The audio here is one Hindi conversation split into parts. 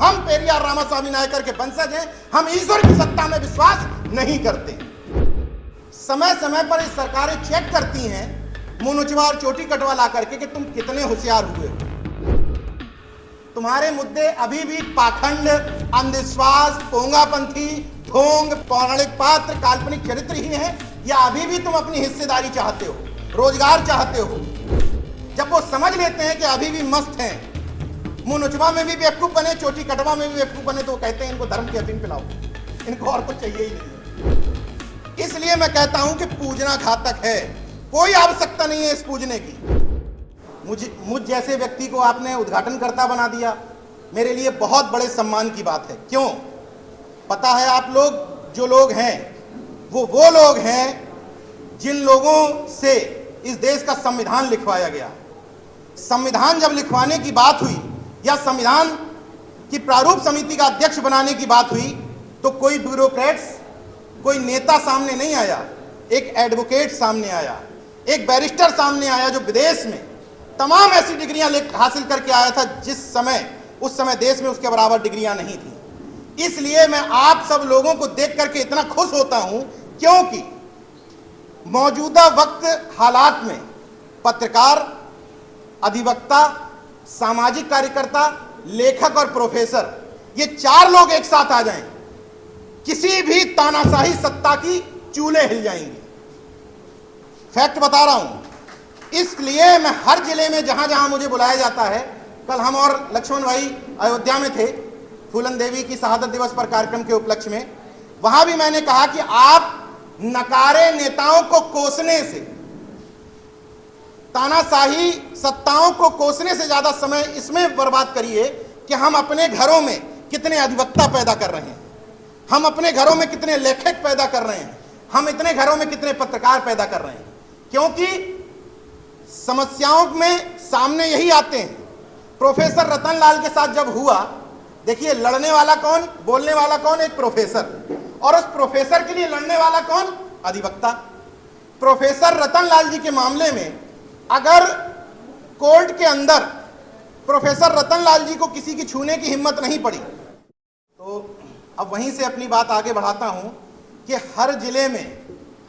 हम पेरियार रामास्वामी नायकर के वंशज हैं, हम ईश्वर की सत्ता में विश्वास नहीं करते। समय समय पर इस सरकारें चेक करती हैं मुनुचवा और चोटी कटवा ला करके कि तुम कितने होशियार हुए हो। तुम्हारे मुद्दे अभी भी पाखंड, अंधविश्वास, पोंगापंथी, ढोंग, पौराणिक पात्र, काल्पनिक चरित्र ही हैं, या अभी भी तुम अपनी हिस्सेदारी चाहते हो, रोजगार चाहते हो? जब वो समझ लेते हैं कि अभी भी मस्त हैं, मुनुचवा में भी बेवकूफ बने, चोटी कटवा में भी बेवकूफ बने, तो वो कहते हैं इनको धर्म की अफीम पिलाओ, इनको और कुछ चाहिए ही नहीं। इसलिए मैं कहता हूं कि पूजना घातक है, कोई आवश्यकता नहीं है इस पूजने की। मुझ जैसे व्यक्ति को आपने उद्घाटनकर्ता बना दिया, मेरे लिए बहुत बड़े सम्मान की बात है। क्यों? पता है आप लोग जो लोग हैं वो लोग हैं जिन लोगों से इस देश का संविधान लिखवाया गया। संविधान जब लिखवाने की बात हुई या संविधान की प्रारूप समिति का अध्यक्ष बनाने की बात हुई, तो कोई ब्यूरोक्रेट्स, कोई नेता सामने नहीं आया, एक एडवोकेट सामने आया, एक बैरिस्टर सामने आया जो विदेश में तमाम ऐसी डिग्रियां हासिल करके आया था उस समय देश में उसके बराबर डिग्रियां नहीं थी। इसलिए मैं आप सब लोगों को देख करके इतना खुश होता हूं, क्योंकि मौजूदा वक्त हालात में पत्रकार, अधिवक्ता, सामाजिक कार्यकर्ता, लेखक और प्रोफेसर, ये चार लोग एक साथ आ जाएं, किसी भी तानाशाही सत्ता की चूल्हे हिल जाएंगी। फैक्ट बता रहा हूं। इसलिए मैं हर जिले में जहां जहां मुझे बुलाया जाता है, कल हम और लक्ष्मण भाई अयोध्या में थे फूलन देवी की शहादत दिवस पर कार्यक्रम के उपलक्ष्य में, वहां भी मैंने कहा कि आप नकारे नेताओं को कोसने से, तानाशाही सत्ताओं को कोसने से ज्यादा समय इसमें बर्बाद करिए कि हम अपने घरों में कितने अधिवक्ता पैदा कर रहे हैं, हम अपने घरों में कितने लेखक पैदा कर रहे हैं, हम इतने घरों में कितने पत्रकार पैदा कर रहे हैं। क्योंकि समस्याओं में सामने यही आते हैं। प्रोफेसर रतन लाल के साथ जब हुआ, देखिए लड़ने वाला कौन, बोलने वाला कौन? एक प्रोफेसर, और उस प्रोफेसर के लिए लड़ने वाला कौन? अधिवक्ता। प्रोफेसर रतन लाल जी के मामले में अगर कोर्ट के अंदर प्रोफेसर रतन लाल जी को किसी की छूने की हिम्मत नहीं पड़ी, तो अब वहीं से अपनी बात आगे बढ़ाता हूं कि हर जिले में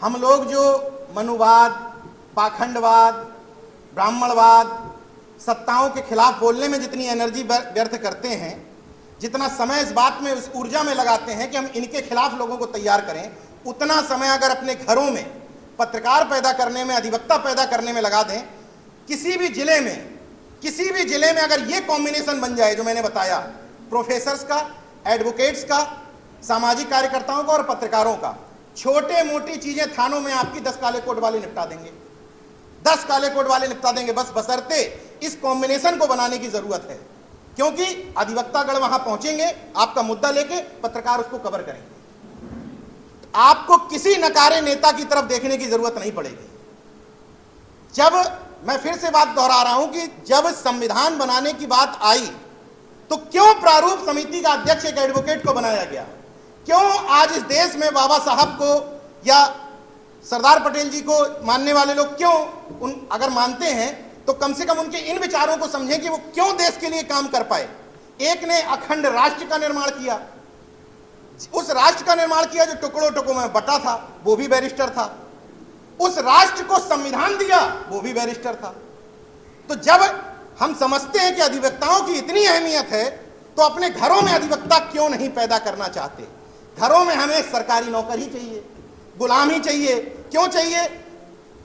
हम लोग जो मनुवाद, पाखंडवाद, ब्राह्मणवाद, सत्ताओं के खिलाफ बोलने में जितनी एनर्जी व्यर्थ करते हैं, जितना समय इस बात में, इस ऊर्जा में लगाते हैं कि हम इनके खिलाफ लोगों को तैयार करें, उतना समय अगर अपने घरों में पत्रकार पैदा करने में, अधिवक्ता पैदा करने में लगा दें, किसी भी जिले में अगर ये कॉम्बिनेशन बन जाए जो मैंने बताया, प्रोफेसर्स का, एडवोकेट्स का, सामाजिक कार्यकर्ताओं का और पत्रकारों का, छोटे मोटी चीजें थानों में आपकी 10 काले कोट वाले निपटा देंगे, 10 काले कोट वाले निपटा देंगे। बस बशर्ते इस कॉम्बिनेशन को बनाने की जरूरत है, क्योंकि अधिवक्तागण वहां पहुंचेंगे आपका मुद्दा लेके, पत्रकार उसको कवर करेंगे। आपको किसी नकारे नेता की तरफ देखने की जरूरत नहीं पड़ेगी। जब मैं फिर से बात दोहरा रहा हूं कि जब संविधान बनाने की बात आई, तो क्यों प्रारूप समिति का अध्यक्ष एक एडवोकेट को बनाया गया? क्यों आज इस देश में बाबा साहब को या सरदार पटेल जी को मानने वाले लोग क्यों अगर मानते हैं तो कम से कम उनके इन विचारों को समझें कि वो क्यों देश के लिए काम कर पाए। एक ने अखंड राष्ट्र का निर्माण किया, उस राष्ट्र का निर्माण किया जो टुकड़ों टुकड़ों में बटा था, वो भी बैरिस्टर था। उस राष्ट्र को संविधान दिया, वो भी बैरिस्टर था। तो जब हम समझते हैं कि अधिवक्ताओं की इतनी अहमियत है, तो अपने घरों में अधिवक्ता क्यों नहीं पैदा करना चाहते? घरों में हमें सरकारी नौकर ही चाहिए, गुलाम ही चाहिए। क्यों चाहिए?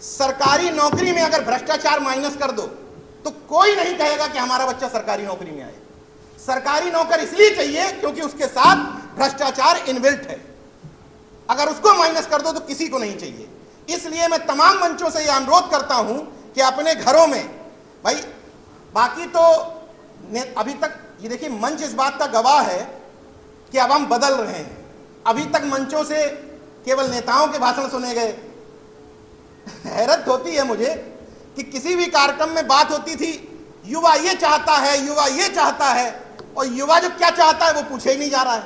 सरकारी नौकरी में अगर भ्रष्टाचार माइनस कर दो तो कोई नहीं कहेगा कि हमारा बच्चा सरकारी नौकरी में आए। सरकारी नौकर इसलिए चाहिए क्योंकि उसके साथ भ्रष्टाचार इनबिल्ट है। अगर उसको माइनस कर दो तो किसी को नहीं चाहिए। इसलिए मैं तमाम मंचों से यह अनुरोध करता हूं कि अपने घरों में, भाई बाकी तो अभी तक ये देखिए मंच इस बात का गवाह है कि अब हम बदल रहे हैं। अभी तक मंचों से केवल नेताओं के भाषण सुने गए। हैरत होती है मुझे कि किसी भी कार्यक्रम में बात होती थी, युवा ये चाहता है, युवा ये चाहता है, और युवा जो क्या चाहता है वो पूछे ही नहीं जा रहा है।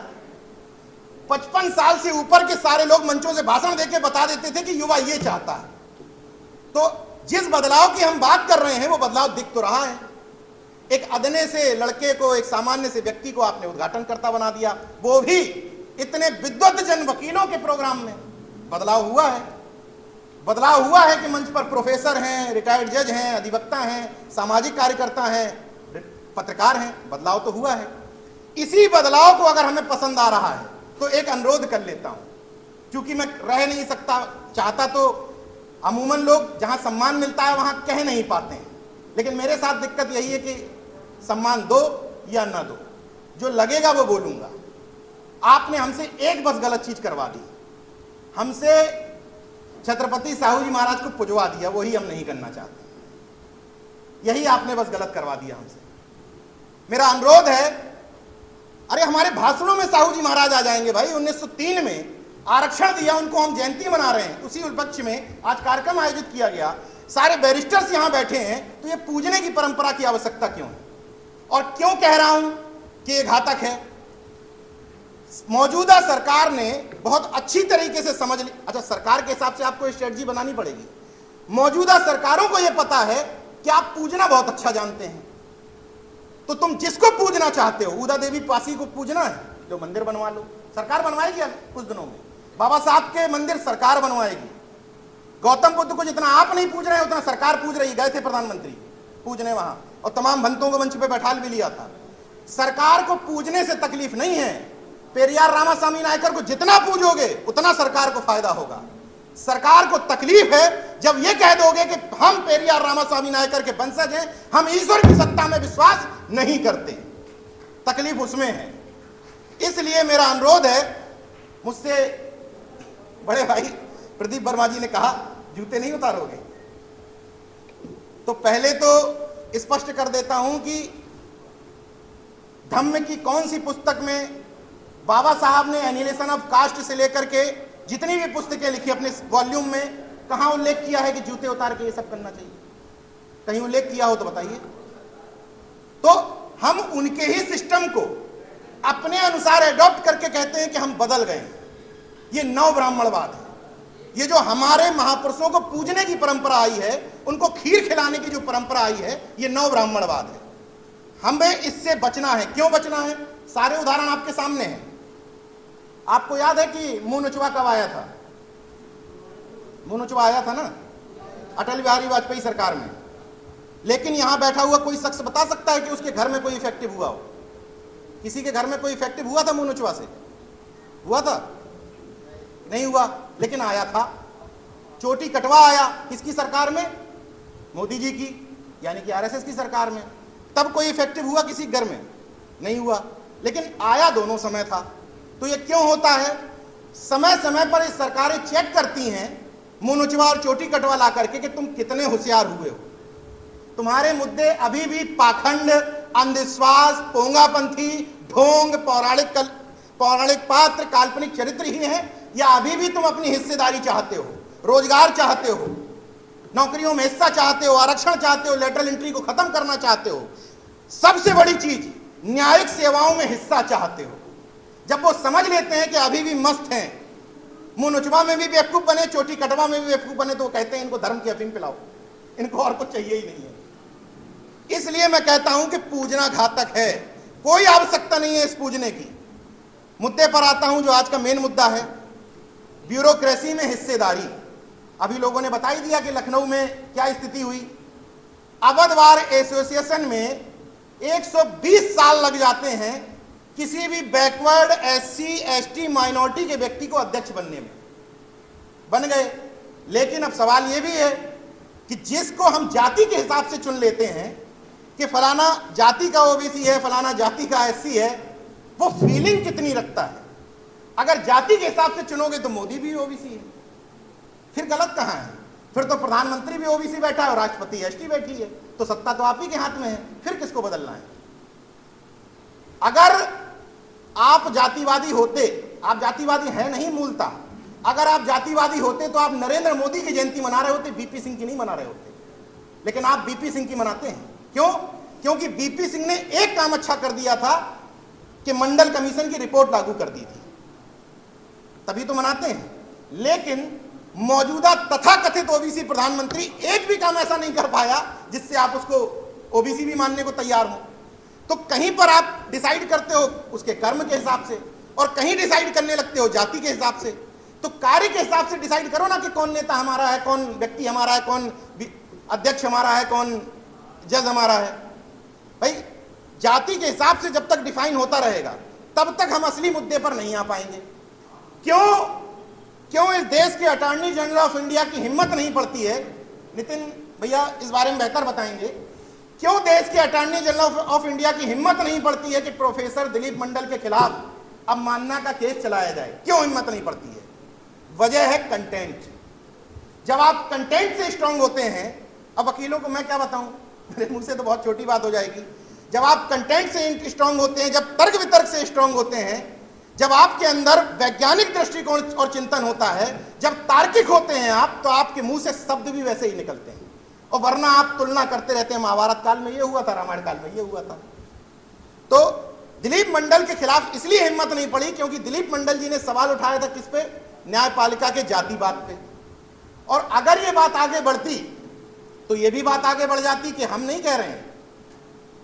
55 साल से ऊपर के सारे लोग मंचों से भाषण देके बता देते थे कि युवा ये चाहता है। तो जिस बदलाव की हम बात कर रहे हैं वो बदलाव दिख तो रहा है। एक अदने से लड़के को, एक सामान्य से व्यक्ति को आपने उद्घाटनकर्ता बना दिया, वो भी इतने विद्वत जन वकीलों के प्रोग्राम में। बदलाव हुआ है, बदलाव हुआ है कि मंच पर प्रोफेसर हैं, रिटायर्ड जज हैं, अधिवक्ता हैं, सामाजिक कार्यकर्ता हैं, पत्रकार हैं। बदलाव तो हुआ है। इसी बदलाव को अगर हमें पसंद आ रहा है तो एक अनुरोध कर लेता हूं, क्योंकि मैं रह नहीं सकता, चाहता तो अमूमन लोग जहां सम्मान मिलता है वहां कह नहीं पाते हैं, लेकिन मेरे साथ दिक्कत यही है कि सम्मान दो या ना दो, जो लगेगा वो बोलूंगा। आपने हमसे एक बस गलत चीज करवा दी, हमसे छत्रपति साहू जी महाराज को पुजवा दिया, वही हम नहीं करना चाहते। यही आपने बस गलत करवा दिया हमसे। मेरा अनुरोध है, अरे हमारे भाषणों में साहू जी महाराज आ जाएंगे भाई। 1903 में आरक्षण दिया उनको, हम जयंती मना रहे हैं, उसी उपलक्ष्य में आज कार्यक्रम आयोजित किया गया, सारे बैरिस्टर्स यहां बैठे हैं, तो ये पूजने की परंपरा की आवश्यकता क्यों है? और क्यों कह रहा हूं कि ये घातक है? मौजूदा सरकार ने बहुत अच्छी तरीके से समझ ली। अच्छा, सरकार के हिसाब से आपको स्ट्रेटजी बनानी पड़ेगी। मौजूदा सरकारों को यह पता है कि आप पूजना बहुत अच्छा जानते हैं, तो तुम जिसको पूजना चाहते हो, उदा देवी पासी को पूजना है, जो मंदिर बनवा लो। सरकार बनवाएगी कुछ दिनों में, बाबा साहब के मंदिर सरकार बनवाएगी। गौतम बुद्ध को जितना आप नहीं पूज रहे हैं उतना सरकार पूज रही। गए थे प्रधानमंत्री पूजने वहां, और तमाम भंतों को मंच पे बैठा भी लिया था। सरकार को पूजने से तकलीफ नहीं है। पेरियार रामास्वामी नायकर को जितना पूजोगे उतना सरकार को फायदा होगा। सरकार को तकलीफ है जब यह कह दोगे कि हम पेरियार रामास्वामी नायकर के वंशज हैं, हम ईश्वर की सत्ता में विश्वास नहीं करते। तकलीफ उसमें है। इसलिए मेरा अनुरोध है, मुझसे बड़े भाई प्रदीप वर्मा जी ने कहा जूते नहीं उतारोगे, तो पहले तो स्पष्ट कर देता हूं कि धम्म की कौन सी पुस्तक में बाबा साहब ने एनिहिलेशन ऑफ कास्ट से लेकर के जितनी भी पुस्तकें लिखी अपने वॉल्यूम में, कहां उल्लेख किया है कि जूते उतार के ये सब करना चाहिए? कहीं उल्लेख किया हो तो बताइए। तो हम उनके ही सिस्टम को अपने अनुसार एडॉप्ट करके कहते हैं कि हम बदल गए। ये नव ब्राह्मणवाद है। ये जो हमारे महापुरुषों को पूजने की परंपरा आई है, उनको खीर खिलाने की जो परंपरा आई है, ये नव ब्राह्मणवाद है। हमें इससे बचना है। क्यों बचना है? सारे उदाहरण आपके सामने हैं। आपको याद है कि मुंह नचवा कब आया था? मुंह नचवा आया था ना अटल बिहारी वाजपेयी सरकार में। लेकिन यहां बैठा हुआ कोई शख्स बता सकता है कि उसके घर में कोई इफेक्टिव हुआ हो? किसी के घर में कोई इफेक्टिव हुआ था मुंह नचवा से? हुआ था? नहीं हुआ, लेकिन आया था। चोटी कटवा आया किसकी सरकार में? मोदी जी की, यानी कि आरएसएस की सरकार में। तब कोई इफेक्टिव हुआ किसी घर में? नहीं हुआ, लेकिन आया दोनों समय था। तो ये क्यों होता है? समय समय पर ये सरकारें चेक करती हैं मुंह नचवा और चोटी कटवा ला करके कि तुम कितने होशियार हुए हो। तुम्हारे मुद्दे अभी भी पाखंड, अंधविश्वास, पोंगापंथी, ढोंग, पौराणिक पात्र, काल्पनिक चरित्र ही हैं, या अभी भी तुम अपनी हिस्सेदारी चाहते हो, रोजगार चाहते हो, नौकरियों में हिस्सा चाहते हो, आरक्षण चाहते हो, लेटरल एंट्री को खत्म करना चाहते हो, सबसे बड़ी चीज न्यायिक सेवाओं में हिस्सा चाहते हो। जब वो समझ लेते हैं कि अभी भी मस्त हैं, मुंह नचवा में भी बेवकूफ बने, चोटी कटवा में भी बेवकूफ बने, तो वो कहते हैं इनको धर्म की अफीम पिलाओ, इनको और कुछ चाहिए ही नहीं है। इसलिए मैं कहता हूं कि पूजना घातक है, कोई आवश्यकता नहीं है इस पूजने की। मुद्दे पर आता हूं जो आज का मेन मुद्दा है, ब्यूरोक्रेसी में हिस्सेदारी। अभी लोगों ने बता ही दिया कि लखनऊ में क्या स्थिति हुई। अवध बार एसोसिएशन में 120 साल लग जाते हैं किसी भी बैकवर्ड एससी एसटी माइनॉरिटी के व्यक्ति को अध्यक्ष बनने में। बन गए, लेकिन अब सवाल यह भी है कि जिसको हम जाति के हिसाब से चुन लेते हैं कि फलाना जाति का ओबीसी है, फलाना जाति का एससी है, वो फीलिंग कितनी रखता है? अगर जाति के हिसाब से चुनोगे तो मोदी भी ओबीसी है, फिर गलत कहां है? फिर तो प्रधानमंत्री भी ओबीसी बैठा है और राष्ट्रपति एसटी बैठी है, तो सत्ता तो आप ही के हाथ में है, फिर किसको बदलना है? अगर आप जातिवादी होते, आप जातिवादी हैं नहीं मूलता, अगर आप जातिवादी होते तो आप नरेंद्र मोदी की जयंती मना रहे होते, बीपी सिंह की नहीं मना रहे होते। लेकिन आप बीपी सिंह की मनाते हैं। क्यों? क्योंकि बीपी सिंह ने एक काम अच्छा कर दिया था कि मंडल कमीशन की रिपोर्ट लागू कर दी थी, तभी तो मनाते हैं। लेकिन मौजूदा तथाकथित ओबीसी प्रधानमंत्री एक भी काम ऐसा नहीं कर पाया जिससे आप उसको ओबीसी भी मानने को तैयार हो। तो कहीं पर आप डिसाइड करते हो उसके कर्म के हिसाब से और कहीं डिसाइड करने लगते हो जाति के हिसाब से। तो कार्य के हिसाब से डिसाइड करो ना कि कौन नेता हमारा है, कौन व्यक्ति हमारा है, कौन अध्यक्ष हमारा है, कौन जज हमारा है। भाई जाति के हिसाब से जब तक डिफाइन होता रहेगा तब तक हम असली मुद्दे पर नहीं आ पाएंगे। क्यों इस देश के अटॉर्नी जनरल ऑफ इंडिया की हिम्मत नहीं पड़ती है, नितिन भैया इस बारे में बेहतर बताएंगे, क्यों देश के अटॉर्नी जनरल ऑफ इंडिया की हिम्मत नहीं पड़ती है कि प्रोफेसर दिलीप मंडल के खिलाफ अवमानना का केस चलाया जाए? क्यों हिम्मत नहीं पड़ती है? वजह है कंटेंट। जब आप कंटेंट से स्ट्रांग होते हैं, अब वकीलों को मैं क्या बताऊं, मेरे मुंह से तो बहुत छोटी बात हो जाएगी। जब आप कंटेंट से स्ट्रांग होते हैं, जब तर्क वितर्क से स्ट्रांग होते हैं, जब आपके अंदर वैज्ञानिक दृष्टिकोण और चिंतन होता है, जब तार्किक होते हैं आप, तो आपके मुंह से शब्द भी वैसे ही निकलते हैं। और वरना आप तुलना करते रहते हैं, महाभारत काल में ये हुआ था, रामायण काल में ये हुआ था। तो दिलीप मंडल के खिलाफ इसलिए हिम्मत नहीं पड़ी क्योंकि दिलीप मंडल जी ने सवाल उठाया था किस पे? न्यायपालिका के जातिवाद पे। और अगर ये बात आगे बढ़ती तो ये भी बात आगे बढ़ जाती कि हम नहीं कह रहे हैं,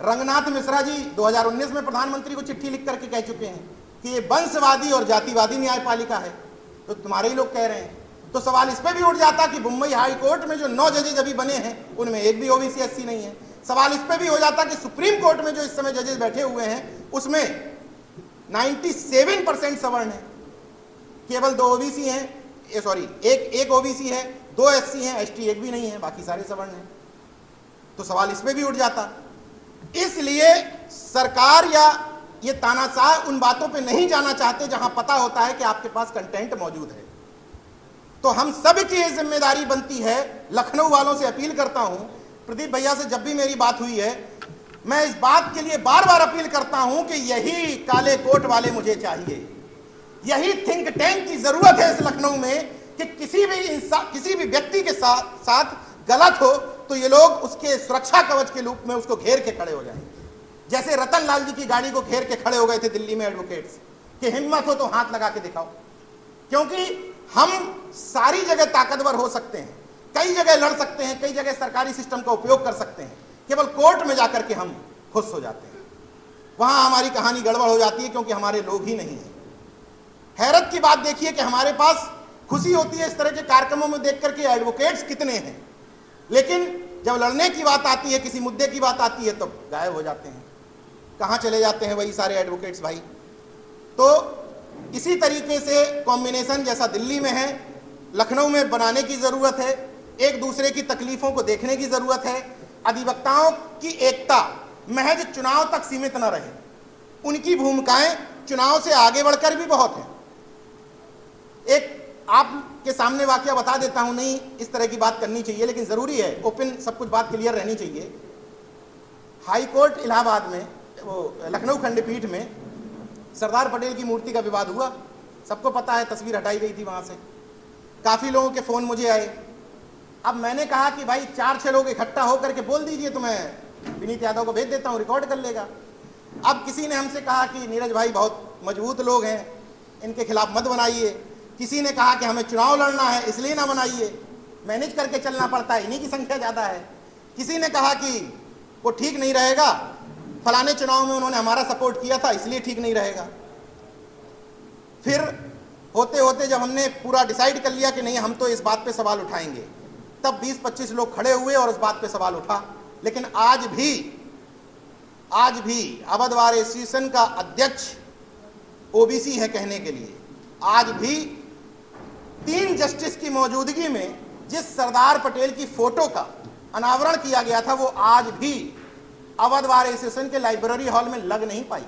रंगनाथ मिश्रा जी 2019 में प्रधानमंत्री को चिट्ठी लिख करके कह चुके हैं कि ये वंशवादी और जातिवादी न्यायपालिका है, तो तुम्हारे ही लोग कह रहे हैं। तो सवाल इस पे भी उठ जाता कि मुंबई हाई कोर्ट में जो 9 जजेज अभी बने हैं उनमें एक भी ओबीसी एससी नहीं है। सवाल इस पे भी हो जाता कि सुप्रीम कोर्ट में जो इस समय जजेज बैठे हुए हैं उसमें 97% सवर्ण है, केवल 2 ओबीसी हैं, एक ओबीसी है, 2 एससी हैं, एसटी एक भी नहीं है, बाकी सारे सवर्ण हैं। तो सवाल इस पे भी उठ जाता। इसलिए सरकार या ये तानाशाह उन बातों पे नहीं जाना चाहते जहां पता होता है कि आपके पास कंटेंट मौजूद है। तो हम सब की ये जिम्मेदारी बनती है। लखनऊ वालों से अपील करता हूं, प्रदीप भैया से जब भी मेरी बात हुई है, मैं इस बात के लिए बार बार अपील करता हूं कि यही काले कोट वाले मुझे चाहिए। यही थिंक टैंक की जरूरत है इस लखनऊ में कि किसी भी व्यक्ति के साथ गलत हो तो ये लोग उसके सुरक्षा कवच के रूप में उसको घेर के खड़े हो जाएं। जैसे रतन लाल जी की गाड़ी को घेर के खड़े हो गए थे दिल्ली में एडवोकेट्स कि हिम्मत हो तो हाथ लगा के दिखाओ। क्योंकि हम सारी जगह ताकतवर हो सकते हैं, कई जगह लड़ सकते हैं, कई जगह सरकारी सिस्टम का उपयोग कर सकते हैं, केवल कोर्ट में जाकर के हम खुश हो जाते हैं। वहां हमारी कहानी गड़बड़ हो जाती है क्योंकि हमारे लोग ही नहीं हैं। हैरत की बात देखिए कि हमारे पास खुशी होती है इस तरह के कार्यक्रमों में देख करके एडवोकेट्स कितने हैं, लेकिन जब लड़ने की बात आती है, किसी मुद्दे की बात आती है, तो गायब हो जाते हैं। कहां चले जाते हैं वही सारे एडवोकेट्स भाई? तो इसी तरीके से कॉम्बिनेशन जैसा दिल्ली में है, लखनऊ में बनाने की जरूरत है। एक दूसरे की तकलीफों को देखने की जरूरत है। अधिवक्ताओं की एकता महज चुनाव तक सीमित न रहे, उनकी भूमिकाएं चुनाव से आगे बढ़कर भी बहुत हैं। एक आपके सामने वाकया बता देता हूं, नहीं इस तरह की बात करनी चाहिए लेकिन जरूरी है, ओपन सब कुछ बात क्लियर रहनी चाहिए। हाई कोर्ट इलाहाबाद में, वो लखनऊ खंडपीठ में सरदार पटेल की मूर्ति का विवाद हुआ, सबको पता है, तस्वीर हटाई गई थी वहां से। काफी लोगों के फोन मुझे आए। अब मैंने कहा कि भाई 4-6 लोग इकट्ठा होकर के बोल दीजिए तो मैं विनीत यादव को भेज देता हूं, रिकॉर्ड कर लेगा। अब किसी ने हमसे कहा कि नीरज भाई बहुत मजबूत लोग हैं, इनके खिलाफ मत बनाइए। किसी ने कहा कि हमें चुनाव लड़ना है इसलिए ना बनाइए, मैनेज करके चलना पड़ता है, इन्हीं की संख्या ज्यादा है। किसी ने कहा कि वो ठीक नहीं रहेगा, फलाने चुनाव में उन्होंने हमारा सपोर्ट किया था इसलिए ठीक नहीं रहेगा। फिर होते होते जब हमने पूरा डिसाइड कर लिया कि नहीं हम तो इस बात पे सवाल उठाएंगे, तब 20-25 लोग खड़े हुए और उस बात पे सवाल उठा। लेकिन आज भी अवध बार एसोसिएशन का अध्यक्ष ओबीसी है कहने के लिए। आज भी 3 जस्टिस की मौजूदगी में जिस सरदार पटेल की फोटो का अनावरण किया गया था, वो आज भी अवध बार एसोसिएशन के लाइब्रेरी हॉल में लग नहीं पाई,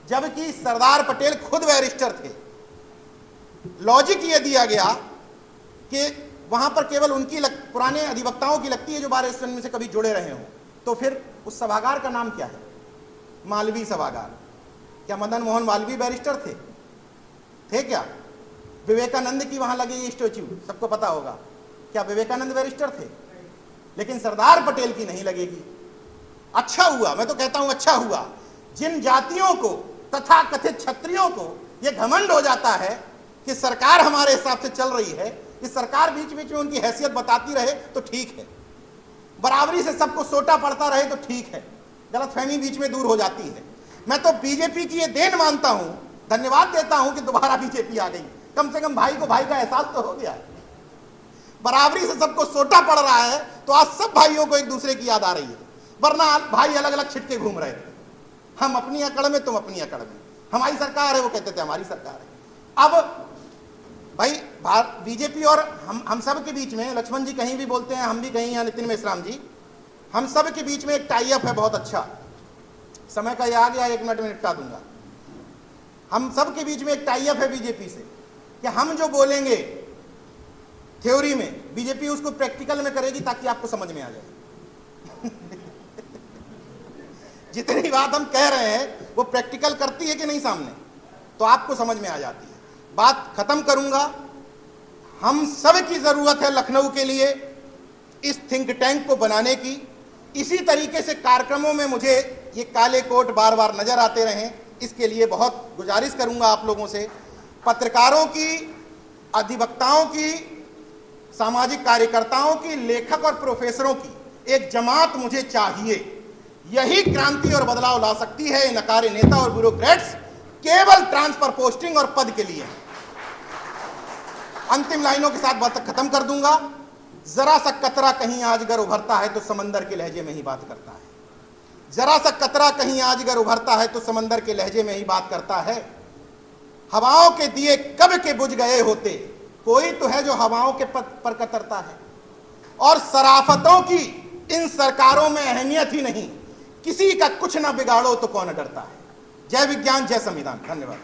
जबकि सरदार पटेल खुद बैरिस्टर थे। लॉजिक ये दिया गया कि वहां पर केवल उनकी पुराने अधिवक्ताओं की लगती है जो बार एसोसिएशन में से कभी जुड़े रहे हों। तो फिर उस सभागार का नाम क्या है? मालवीय सभागार। क्या मदन मोहन मालवीय बैरिस्टर थे क्या? विवेकानंद की वहां लगी स्टैच्यू सबको पता होगा, क्या विवेकानंद बैरिस्टर थे? लेकिन सरदार पटेल की नहीं लगेगी। अच्छा हुआ, मैं तो कहता हूं अच्छा हुआ, जिन जातियों को तथा कथित क्षत्रियों को यह घमंड हो जाता है कि सरकार हमारे हिसाब से चल रही है, इस सरकार बीच बीच में उनकी हैसियत बताती रहे तो ठीक है। बराबरी से सबको सोटा पड़ता रहे तो ठीक है, गलतफहमी बीच में दूर हो जाती है। मैं तो बीजेपी की ये देन मानता हूं, धन्यवाद देता हूं कि दोबारा बीजेपी आ गई। कम से कम भाई को भाई का एहसास तो हो गया। बराबरी से सबको सोटा पड़ रहा है तो आज सब भाइयों को एक दूसरे की याद आ रही है, वरना भाई अलग अलग छिटके घूम रहे थे। हम अपनी अकड़ में, तुम अपनी अकड़ में, हमारी सरकार है, वो कहते थे हमारी सरकार है। अब भाई बीजेपी और हम सब के बीच में, लक्ष्मण जी कहीं भी बोलते हैं, हम भी कहीं, या नितिन मेश्राम जी, हम सब के बीच में एक टाई अप है बहुत अच्छा। समय का ये आ गया, 1 मिनट में निपटा दूंगा। हम सब के बीच में एक टाई अप है बीजेपी से कि हम जो बोलेंगे थ्योरी में, बीजेपी उसको प्रैक्टिकल में करेगी ताकि आपको समझ में आ जाए। जितनी बात हम कह रहे हैं वो प्रैक्टिकल करती है कि नहीं सामने, तो आपको समझ में आ जाती है। बात खत्म करूंगा। हम सब की जरूरत है लखनऊ के लिए इस थिंक टैंक को बनाने की। इसी तरीके से कार्यक्रमों में मुझे ये काले कोट बार बार नजर आते रहें, इसके लिए बहुत गुजारिश करूंगा आप लोगों से। पत्रकारों की, अधिवक्ताओं की, सामाजिक कार्यकर्ताओं की, लेखक और प्रोफेसरों की एक जमात मुझे चाहिए। यही क्रांति और बदलाव ला सकती है। नकारे नेता और ब्यूरोक्रेट्स केवल ट्रांसफर, पोस्टिंग और पद के लिए। अंतिम लाइनों के साथ बात खत्म कर दूंगा। जरा सा कतरा कहीं अजगर उभरता है तो समंदर के लहजे में ही बात करता है। जरा सा कतरा कहीं अजगर उभरता है तो समंदर के लहजे में ही बात करता है। हवाओं के दिए कब के बुझ गए होते, कोई तो है जो हवाओं के पथ पर कतरता है। और सराफतों की इन सरकारों में अहमियत ही नहीं, किसी का कुछ ना बिगाड़ो तो कौन डरता है। जय विज्ञान, जय संविधान। धन्यवाद।